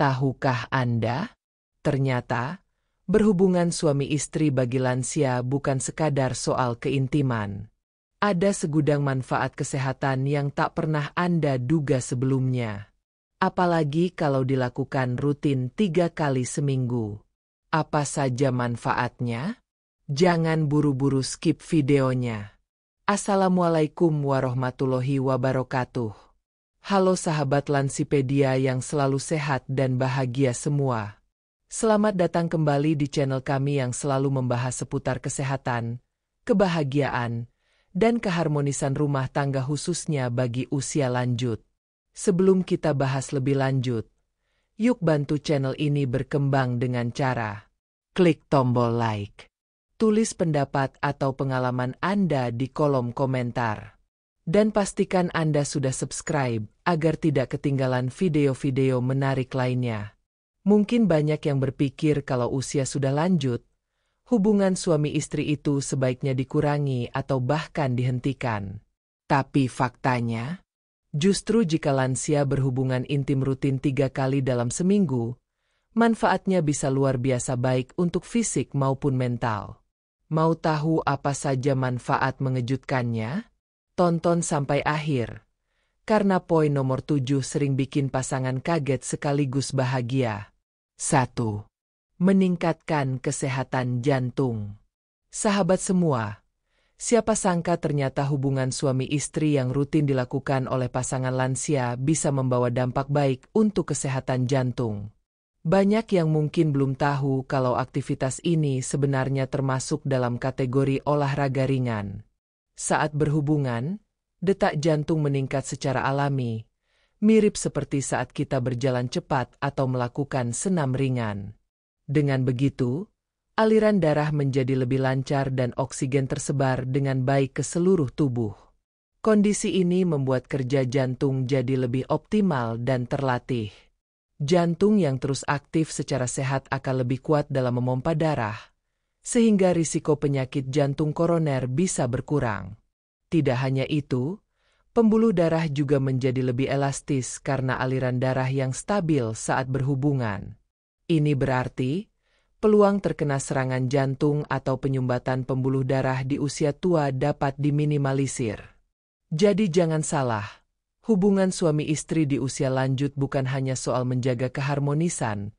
Tahukah Anda? Ternyata, berhubungan suami istri bagi lansia bukan sekadar soal keintiman. Ada segudang manfaat kesehatan yang tak pernah Anda duga sebelumnya. Apalagi kalau dilakukan rutin 3 kali seminggu. Apa saja manfaatnya? Jangan buru-buru skip videonya. Assalamualaikum warahmatullahi wabarakatuh. Halo sahabat Lansipedia yang selalu sehat dan bahagia semua. Selamat datang kembali di channel kami yang selalu membahas seputar kesehatan, kebahagiaan, dan keharmonisan rumah tangga khususnya bagi usia lanjut. Sebelum kita bahas lebih lanjut, yuk bantu channel ini berkembang dengan cara klik tombol like. Tulis pendapat atau pengalaman Anda di kolom komentar. Dan pastikan Anda sudah subscribe agar tidak ketinggalan video-video menarik lainnya. Mungkin banyak yang berpikir kalau usia sudah lanjut, hubungan suami istri itu sebaiknya dikurangi atau bahkan dihentikan. Tapi faktanya, justru jika lansia berhubungan intim rutin 3 kali dalam seminggu, manfaatnya bisa luar biasa baik untuk fisik maupun mental. Mau tahu apa saja manfaat mengejutkannya? Tonton sampai akhir. Karena poin nomor 7 sering bikin pasangan kaget sekaligus bahagia. 1. Meningkatkan kesehatan jantung. Sahabat semua, siapa sangka ternyata hubungan suami istri yang rutin dilakukan oleh pasangan lansia bisa membawa dampak baik untuk kesehatan jantung. Banyak yang mungkin belum tahu kalau aktivitas ini sebenarnya termasuk dalam kategori olahraga ringan. Saat berhubungan, detak jantung meningkat secara alami, mirip seperti saat kita berjalan cepat atau melakukan senam ringan. Dengan begitu, aliran darah menjadi lebih lancar dan oksigen tersebar dengan baik ke seluruh tubuh. Kondisi ini membuat kerja jantung jadi lebih optimal dan terlatih. Jantung yang terus aktif secara sehat akan lebih kuat dalam memompa darah, sehingga risiko penyakit jantung koroner bisa berkurang. Tidak hanya itu, pembuluh darah juga menjadi lebih elastis karena aliran darah yang stabil saat berhubungan. Ini berarti, peluang terkena serangan jantung atau penyumbatan pembuluh darah di usia tua dapat diminimalisir. Jadi jangan salah, hubungan suami istri di usia lanjut bukan hanya soal menjaga keharmonisan,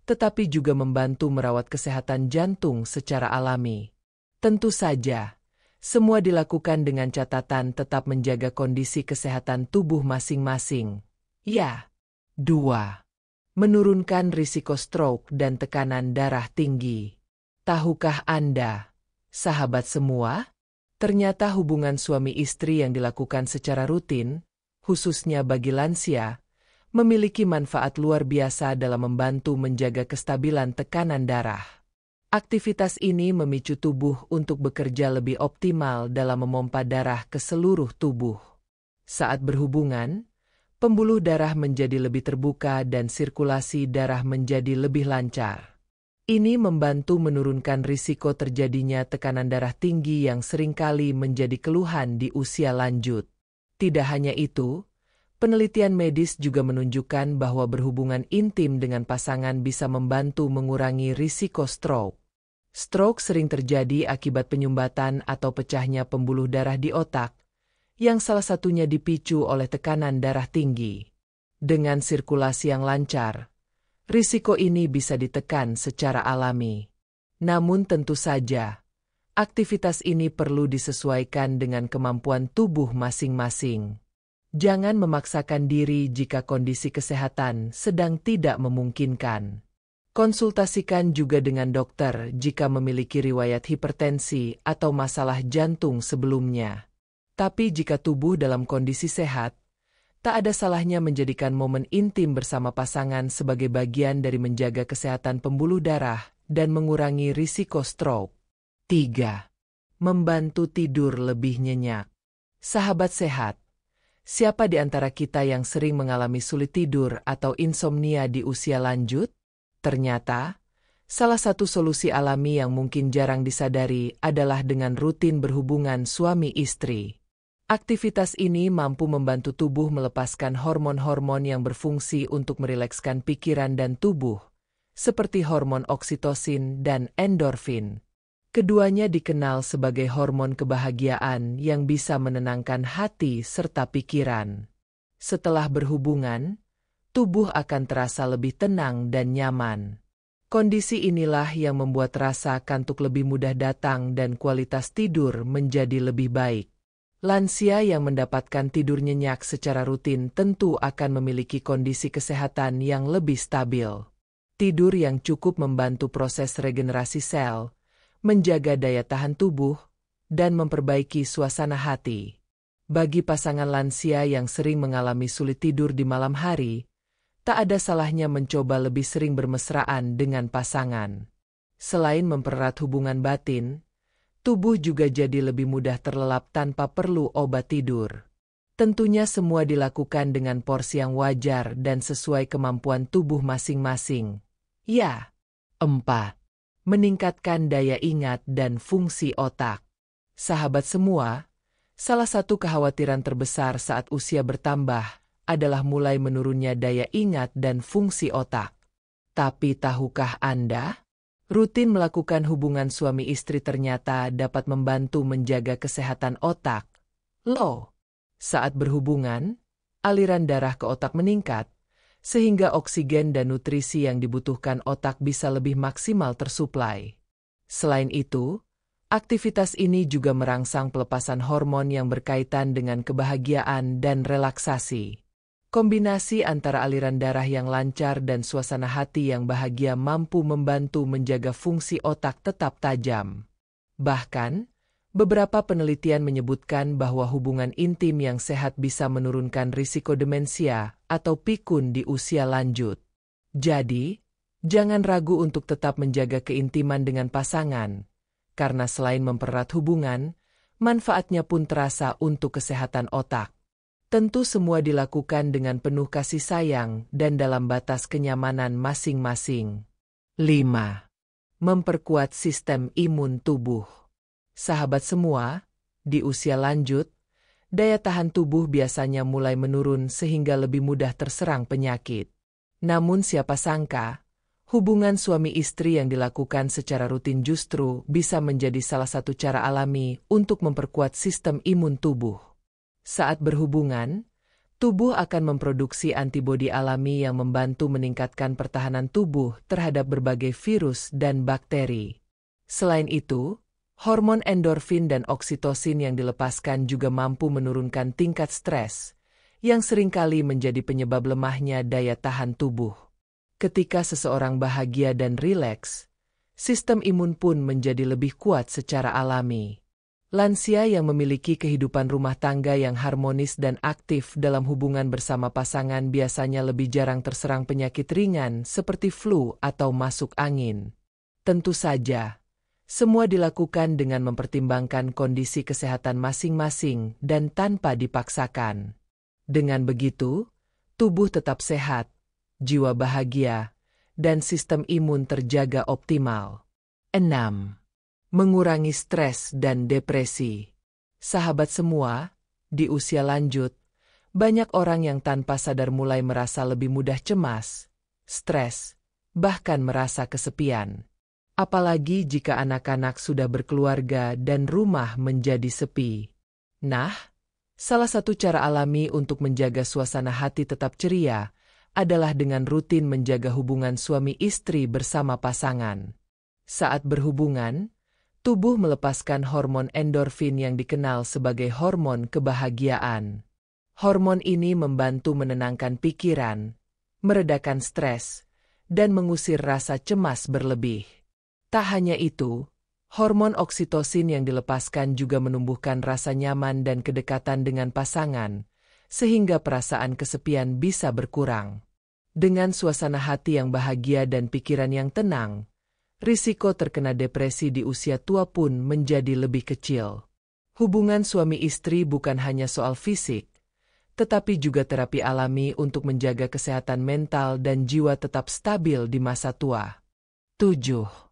tetapi juga membantu merawat kesehatan jantung secara alami. Tentu saja, semua dilakukan dengan catatan tetap menjaga kondisi kesehatan tubuh masing-masing. Ya. 2. Menurunkan risiko stroke dan tekanan darah tinggi. Tahukah Anda, sahabat semua, ternyata hubungan suami istri yang dilakukan secara rutin, khususnya bagi lansia, memiliki manfaat luar biasa dalam membantu menjaga kestabilan tekanan darah. Aktivitas ini memicu tubuh untuk bekerja lebih optimal dalam memompa darah ke seluruh tubuh. Saat berhubungan, pembuluh darah menjadi lebih terbuka dan sirkulasi darah menjadi lebih lancar. Ini membantu menurunkan risiko terjadinya tekanan darah tinggi yang seringkali menjadi keluhan di usia lanjut. Tidak hanya itu, penelitian medis juga menunjukkan bahwa berhubungan intim dengan pasangan bisa membantu mengurangi risiko stroke. Stroke sering terjadi akibat penyumbatan atau pecahnya pembuluh darah di otak, yang salah satunya dipicu oleh tekanan darah tinggi. Dengan sirkulasi yang lancar, risiko ini bisa ditekan secara alami. Namun tentu saja, aktivitas ini perlu disesuaikan dengan kemampuan tubuh masing-masing. Jangan memaksakan diri jika kondisi kesehatan sedang tidak memungkinkan. Konsultasikan juga dengan dokter jika memiliki riwayat hipertensi atau masalah jantung sebelumnya. Tapi jika tubuh dalam kondisi sehat, tak ada salahnya menjadikan momen intim bersama pasangan sebagai bagian dari menjaga kesehatan pembuluh darah dan mengurangi risiko stroke. 3. Membantu tidur lebih nyenyak. Sahabat sehat, siapa di antara kita yang sering mengalami sulit tidur atau insomnia di usia lanjut? Ternyata, salah satu solusi alami yang mungkin jarang disadari adalah dengan rutin berhubungan suami istri. Aktivitas ini mampu membantu tubuh melepaskan hormon-hormon yang berfungsi untuk merilekskan pikiran dan tubuh, seperti hormon oksitosin dan endorfin. Keduanya dikenal sebagai hormon kebahagiaan yang bisa menenangkan hati serta pikiran. Setelah berhubungan, tubuh akan terasa lebih tenang dan nyaman. Kondisi inilah yang membuat rasa kantuk lebih mudah datang dan kualitas tidur menjadi lebih baik. Lansia yang mendapatkan tidur nyenyak secara rutin tentu akan memiliki kondisi kesehatan yang lebih stabil. Tidur yang cukup membantu proses regenerasi sel, menjaga daya tahan tubuh, dan memperbaiki suasana hati. Bagi pasangan lansia yang sering mengalami sulit tidur di malam hari, tak ada salahnya mencoba lebih sering bermesraan dengan pasangan. Selain mempererat hubungan batin, tubuh juga jadi lebih mudah terlelap tanpa perlu obat tidur. Tentunya semua dilakukan dengan porsi yang wajar dan sesuai kemampuan tubuh masing-masing. Ya. 4. Meningkatkan daya ingat dan fungsi otak. Sahabat semua, salah satu kekhawatiran terbesar saat usia bertambah adalah mulai menurunnya daya ingat dan fungsi otak. Tapi tahukah Anda? Rutin melakukan hubungan suami istri ternyata dapat membantu menjaga kesehatan otak. Saat berhubungan, aliran darah ke otak meningkat, sehingga oksigen dan nutrisi yang dibutuhkan otak bisa lebih maksimal tersuplai. Selain itu, aktivitas ini juga merangsang pelepasan hormon yang berkaitan dengan kebahagiaan dan relaksasi. Kombinasi antara aliran darah yang lancar dan suasana hati yang bahagia mampu membantu menjaga fungsi otak tetap tajam. Bahkan, beberapa penelitian menyebutkan bahwa hubungan intim yang sehat bisa menurunkan risiko demensia atau pikun di usia lanjut. Jadi, jangan ragu untuk tetap menjaga keintiman dengan pasangan, karena selain mempererat hubungan, manfaatnya pun terasa untuk kesehatan otak. Tentu semua dilakukan dengan penuh kasih sayang dan dalam batas kenyamanan masing-masing. 5. Memperkuat sistem imun tubuh. Sahabat semua, di usia lanjut, daya tahan tubuh biasanya mulai menurun sehingga lebih mudah terserang penyakit. Namun siapa sangka, hubungan suami istri yang dilakukan secara rutin justru bisa menjadi salah satu cara alami untuk memperkuat sistem imun tubuh. Saat berhubungan, tubuh akan memproduksi antibodi alami yang membantu meningkatkan pertahanan tubuh terhadap berbagai virus dan bakteri. Selain itu, hormon endorfin dan oksitosin yang dilepaskan juga mampu menurunkan tingkat stres, yang seringkali menjadi penyebab lemahnya daya tahan tubuh. Ketika seseorang bahagia dan rileks, sistem imun pun menjadi lebih kuat secara alami. Lansia yang memiliki kehidupan rumah tangga yang harmonis dan aktif dalam hubungan bersama pasangan biasanya lebih jarang terserang penyakit ringan seperti flu atau masuk angin. Tentu saja, semua dilakukan dengan mempertimbangkan kondisi kesehatan masing-masing dan tanpa dipaksakan. Dengan begitu, tubuh tetap sehat, jiwa bahagia, dan sistem imun terjaga optimal. 6. Mengurangi stres dan depresi. Sahabat semua, di usia lanjut, banyak orang yang tanpa sadar mulai merasa lebih mudah cemas, stres, bahkan merasa kesepian. Apalagi jika anak-anak sudah berkeluarga dan rumah menjadi sepi. Nah, salah satu cara alami untuk menjaga suasana hati tetap ceria adalah dengan rutin menjaga hubungan suami istri bersama pasangan. Saat berhubungan, tubuh melepaskan hormon endorfin yang dikenal sebagai hormon kebahagiaan. Hormon ini membantu menenangkan pikiran, meredakan stres, dan mengusir rasa cemas berlebih. Tak hanya itu, hormon oksitosin yang dilepaskan juga menumbuhkan rasa nyaman dan kedekatan dengan pasangan, sehingga perasaan kesepian bisa berkurang. Dengan suasana hati yang bahagia dan pikiran yang tenang, risiko terkena depresi di usia tua pun menjadi lebih kecil. Hubungan suami istri bukan hanya soal fisik, tetapi juga terapi alami untuk menjaga kesehatan mental dan jiwa tetap stabil di masa tua. 7.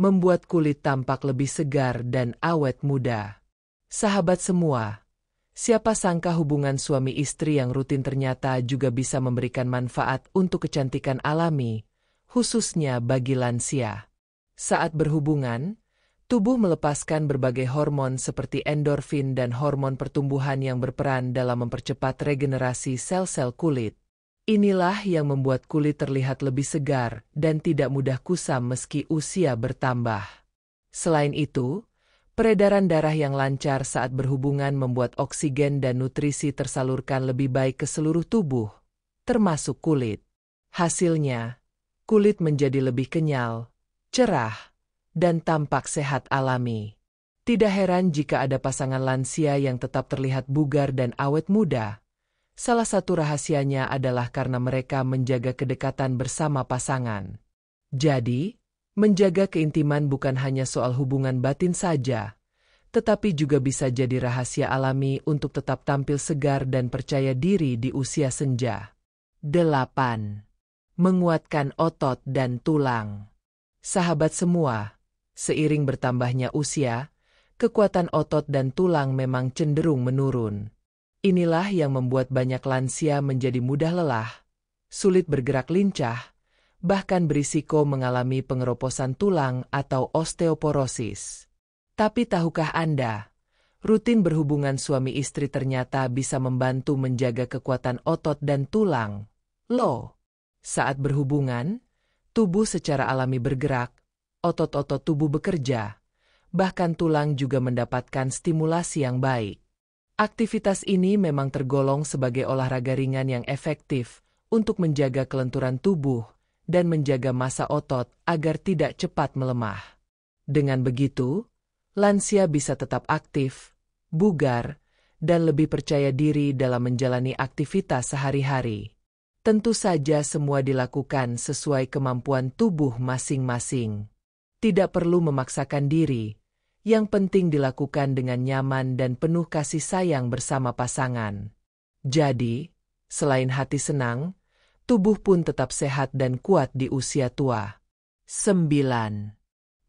Membuat kulit tampak lebih segar dan awet muda. Sahabat semua, Siapa sangka hubungan suami istri yang rutin ternyata juga bisa memberikan manfaat untuk kecantikan alami, khususnya bagi lansia. Saat berhubungan, tubuh melepaskan berbagai hormon seperti endorfin dan hormon pertumbuhan yang berperan dalam mempercepat regenerasi sel-sel kulit. Inilah yang membuat kulit terlihat lebih segar dan tidak mudah kusam meski usia bertambah. Selain itu, peredaran darah yang lancar saat berhubungan membuat oksigen dan nutrisi tersalurkan lebih baik ke seluruh tubuh, termasuk kulit. Hasilnya, kulit menjadi lebih kenyal, cerah, dan tampak sehat alami. Tidak heran jika ada pasangan lansia yang tetap terlihat bugar dan awet muda. Salah satu rahasianya adalah karena mereka menjaga kedekatan bersama pasangan. Jadi, menjaga keintiman bukan hanya soal hubungan batin saja, tetapi juga bisa jadi rahasia alami untuk tetap tampil segar dan percaya diri di usia senja. 8. Menguatkan otot dan tulang. Sahabat semua, seiring bertambahnya usia, kekuatan otot dan tulang memang cenderung menurun. Inilah yang membuat banyak lansia menjadi mudah lelah, sulit bergerak lincah, bahkan berisiko mengalami pengeroposan tulang atau osteoporosis. Tapi tahukah Anda, rutin berhubungan suami istri ternyata bisa membantu menjaga kekuatan otot dan tulang. Loh, saat berhubungan, tubuh secara alami bergerak, otot-otot tubuh bekerja, bahkan tulang juga mendapatkan stimulasi yang baik. Aktivitas ini memang tergolong sebagai olahraga ringan yang efektif untuk menjaga kelenturan tubuh dan menjaga massa otot agar tidak cepat melemah. Dengan begitu, lansia bisa tetap aktif, bugar, dan lebih percaya diri dalam menjalani aktivitas sehari-hari. Tentu saja semua dilakukan sesuai kemampuan tubuh masing-masing. Tidak perlu memaksakan diri. Yang penting dilakukan dengan nyaman dan penuh kasih sayang bersama pasangan. Jadi, selain hati senang, tubuh pun tetap sehat dan kuat di usia tua. 9.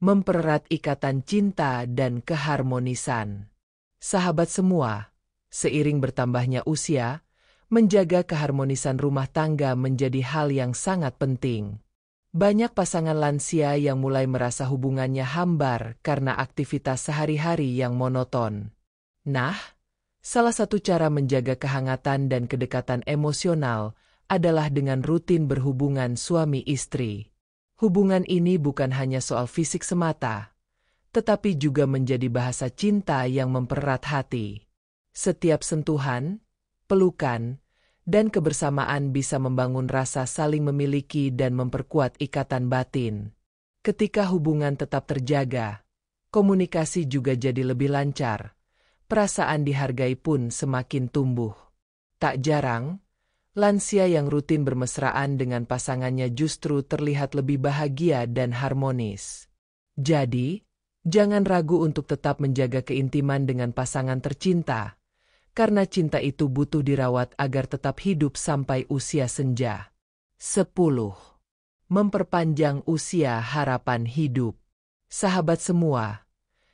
Mempererat ikatan cinta dan keharmonisan. Sahabat semua, seiring bertambahnya usia, menjaga keharmonisan rumah tangga menjadi hal yang sangat penting. Banyak pasangan lansia yang mulai merasa hubungannya hambar karena aktivitas sehari-hari yang monoton. Nah, salah satu cara menjaga kehangatan dan kedekatan emosional adalah dengan rutin berhubungan suami istri. Hubungan ini bukan hanya soal fisik semata, tetapi juga menjadi bahasa cinta yang mempererat hati. Setiap sentuhan, pelukan, dan kebersamaan bisa membangun rasa saling memiliki dan memperkuat ikatan batin. Ketika hubungan tetap terjaga, komunikasi juga jadi lebih lancar, perasaan dihargai pun semakin tumbuh. Tak jarang, lansia yang rutin bermesraan dengan pasangannya justru terlihat lebih bahagia dan harmonis. Jadi, jangan ragu untuk tetap menjaga keintiman dengan pasangan tercinta, karena cinta itu butuh dirawat agar tetap hidup sampai usia senja. 10. Memperpanjang usia harapan hidup. Sahabat semua,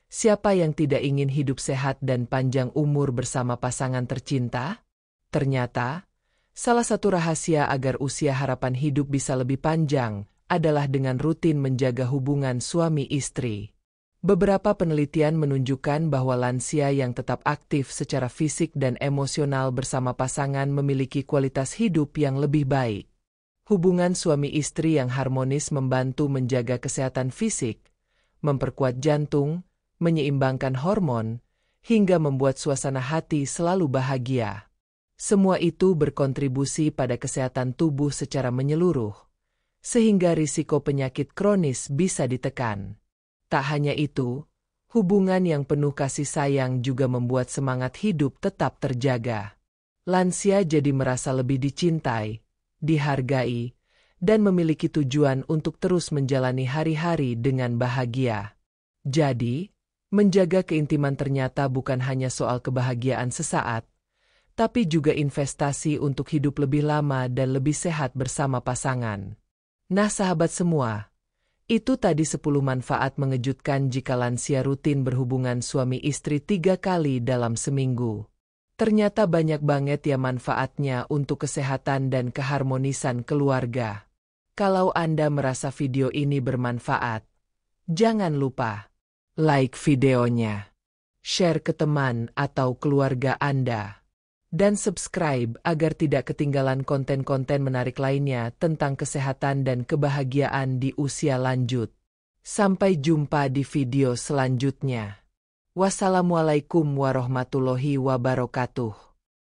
siapa yang tidak ingin hidup sehat dan panjang umur bersama pasangan tercinta? Ternyata, salah satu rahasia agar usia harapan hidup bisa lebih panjang adalah dengan rutin menjaga hubungan suami istri. Beberapa penelitian menunjukkan bahwa lansia yang tetap aktif secara fisik dan emosional bersama pasangan memiliki kualitas hidup yang lebih baik. Hubungan suami istri yang harmonis membantu menjaga kesehatan fisik, memperkuat jantung, menyeimbangkan hormon, hingga membuat suasana hati selalu bahagia. Semua itu berkontribusi pada kesehatan tubuh secara menyeluruh, sehingga risiko penyakit kronis bisa ditekan. Tak hanya itu, hubungan yang penuh kasih sayang juga membuat semangat hidup tetap terjaga. Lansia jadi merasa lebih dicintai, dihargai, dan memiliki tujuan untuk terus menjalani hari-hari dengan bahagia. Jadi, menjaga keintiman ternyata bukan hanya soal kebahagiaan sesaat, tapi juga investasi untuk hidup lebih lama dan lebih sehat bersama pasangan. Nah sahabat semua, itu tadi 10 manfaat mengejutkan jika lansia rutin berhubungan suami istri 3 kali dalam seminggu. Ternyata banyak banget ya manfaatnya untuk kesehatan dan keharmonisan keluarga. Kalau Anda merasa video ini bermanfaat, jangan lupa like videonya, share ke teman atau keluarga Anda, dan subscribe agar tidak ketinggalan konten-konten menarik lainnya tentang kesehatan dan kebahagiaan di usia lanjut. Sampai jumpa di video selanjutnya. Wassalamualaikum warahmatullahi wabarakatuh.